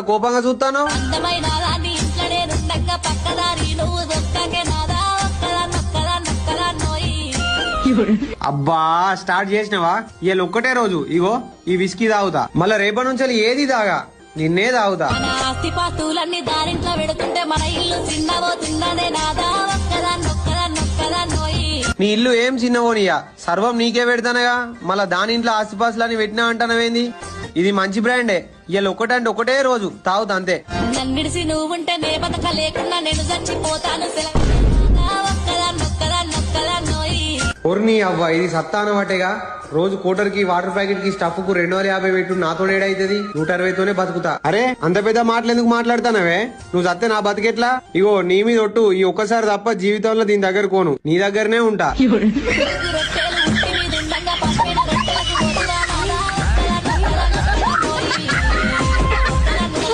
కోపంగా చూస్తాను. అందమైన దాన్ని ఇంట్లో నేనుండగా పక్కదారి నువ్వు దొక్కకే నాదా ఒక్కదా నోయి. అబ్బా స్టార్ట్ చేసినవా? ఇవాళ ఒక్కటే రోజు ఇగో ఈ విస్కీ తాగుతా, మళ్ళా రేపటి నుంచి ఏది తాగా, నిన్నే తాగుతా. మన ఆస్తి పాస్తులన్నీ దారింట్లో పెడుతుంటే మన ఇల్లు చిన్నబోతున్నదే నాదా ఒక్కదా నోయి. నీ ఇల్లు ఏం చిన్నవోనియా, సర్వం నీకే పెడతానగా, మళ్ళా దాని ఇంట్లో ఆస్తిపాస్తులని పెట్టినా అంటానవేంది? ఇది మంచి బ్రాండే. ఇవాళ ఒక్కటంటే ఒకటే రోజు తాగుతా అంతే. నన్నిడిసి నువ్వుంటే నే బతక లేకున్నా నేను చచ్చిపోతాను. ఒక్కదా నోయి. ఒర్ని అవ్వ ఇది సత్తానమాటేగా. రోజు కోటర్కి వాటర్ ప్యాకెట్ కి స్టఫ్ కు 250 పెట్టు, నాతో ఏడైతుంది 160తోనే బతుకుతా. అరే అంత పెద్ద మాటలు ఎందుకు మాట్లాడుతానవే? నువ్వు సత్తే నా బతికెట్లా? ఇగో నీ మీద ఒట్టు, ఈ ఒక్కసారి తప్ప జీవితంలో దీని దగ్గర కోను, నీ దగ్గరనే ఉంటా.